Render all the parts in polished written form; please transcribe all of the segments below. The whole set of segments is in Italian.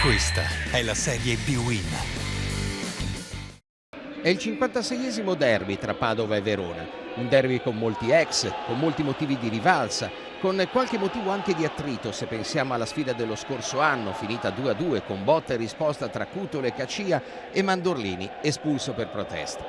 Questa è la Serie B-Win. È il 56esimo derby tra Padova e Verona, un derby con molti ex, con molti motivi di rivalsa, con qualche motivo anche di attrito se pensiamo alla sfida dello scorso anno, finita 2-2 con botta e risposta tra Cutolo e Cacia e Mandorlini espulso per protesta.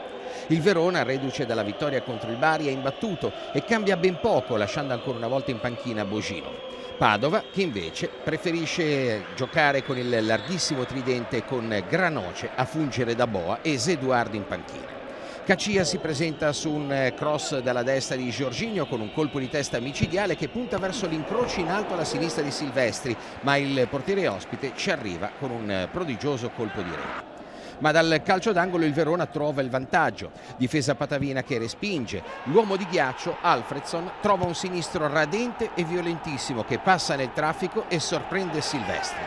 Il Verona, reduce dalla vittoria contro il Bari, è imbattuto e cambia ben poco, lasciando ancora una volta in panchina Bogino. Padova, che invece preferisce giocare con il larghissimo tridente con Granoce a fungere da boa e Zeduardi in panchina. Cacia si presenta su un cross dalla destra di Jorginho con un colpo di testa micidiale che punta verso l'incrocio in alto alla sinistra di Silvestri, ma il portiere ospite ci arriva con un prodigioso colpo di rete. Ma dal calcio d'angolo il Verona trova il vantaggio, difesa patavina che respinge, l'uomo di ghiaccio Alfredson trova un sinistro radente e violentissimo che passa nel traffico e sorprende Silvestri.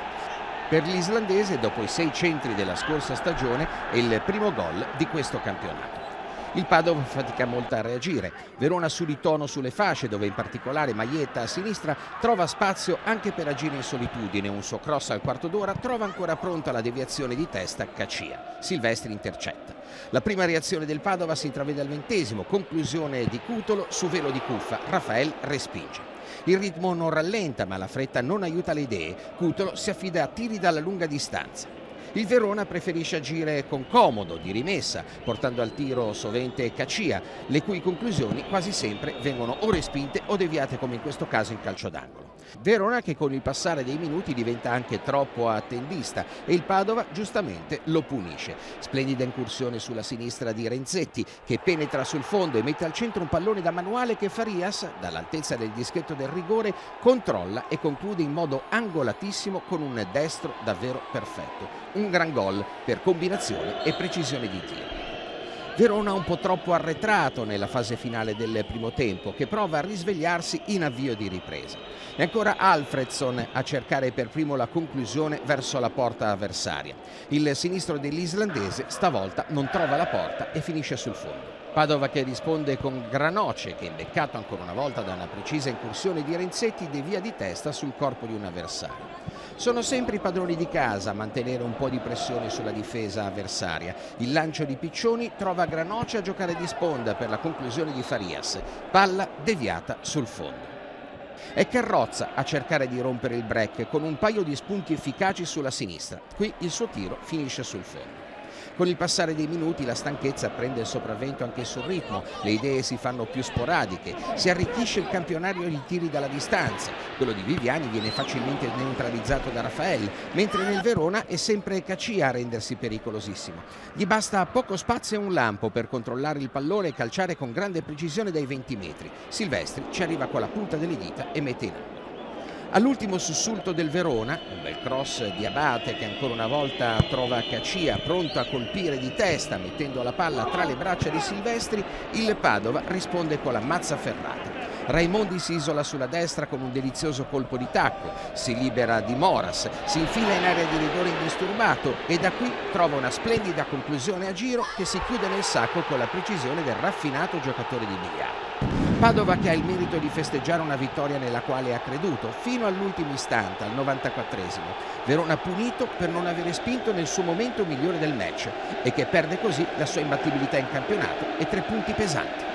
Per l'islandese, dopo i 6 centri della scorsa stagione, è il primo gol di questo campionato. Il Padova fatica molto a reagire, Verona su di tono sulle fasce dove in particolare Maietta a sinistra trova spazio anche per agire in solitudine, un suo cross al quarto d'ora trova ancora pronta la deviazione di testa Cacia, Silvestri intercetta. La prima reazione del Padova si intravede al 20°, conclusione di Cutolo su velo di Cuffa, Rafael respinge. Il ritmo non rallenta ma la fretta non aiuta le idee, Cutolo si affida a tiri dalla lunga distanza. Il Verona preferisce agire con comodo, di rimessa, portando al tiro sovente Cacia, le cui conclusioni quasi sempre vengono o respinte o deviate come in questo caso in calcio d'angolo. Verona che con il passare dei minuti diventa anche troppo attendista e il Padova giustamente lo punisce. Splendida incursione sulla sinistra di Renzetti che penetra sul fondo e mette al centro un pallone da manuale che Farias, dall'altezza del dischetto del rigore, controlla e conclude in modo angolatissimo con un destro davvero perfetto. Un gran gol per combinazione e precisione di tiro. Verona un po' troppo arretrato nella fase finale del primo tempo che prova a risvegliarsi in avvio di ripresa. E ancora Alfredson a cercare per primo la conclusione verso la porta avversaria. Il sinistro dell'islandese stavolta non trova la porta e finisce sul fondo. Padova che risponde con Granoce che, imbeccato ancora una volta da una precisa incursione di Renzetti, devia di testa sul corpo di un avversario. Sono sempre i padroni di casa a mantenere un po' di pressione sulla difesa avversaria. Il lancio di Piccioni trova Granoce a giocare di sponda per la conclusione di Farias, palla deviata sul fondo. È Carrozza a cercare di rompere il break con un paio di spunti efficaci sulla sinistra. Qui il suo tiro finisce sul fondo. Con il passare dei minuti la stanchezza prende il sopravvento anche sul ritmo, le idee si fanno più sporadiche, si arricchisce il campionario di tiri dalla distanza, quello di Viviani viene facilmente neutralizzato da Rafael, mentre nel Verona è sempre Cacia a rendersi pericolosissimo. Gli basta poco spazio e un lampo per controllare il pallone e calciare con grande precisione dai 20 metri. Silvestri ci arriva con la punta delle dita e mette in angolo. All'ultimo sussulto del Verona, un bel cross di Abate che ancora una volta trova Cacia pronto a colpire di testa mettendo la palla tra le braccia di Silvestri, il Padova risponde con la mazza ferrata. Raimondi si isola sulla destra con un delizioso colpo di tacco, si libera di Moras, si infila in area di rigore indisturbato e da qui trova una splendida conclusione a giro che si chiude nel sacco con la precisione del raffinato giocatore di biliardo. Padova che ha il merito di festeggiare una vittoria nella quale ha creduto fino all'ultimo istante, al 94°. Verona punito per non avere spinto nel suo momento migliore del match e che perde così la sua imbattibilità in campionato e 3 punti pesanti.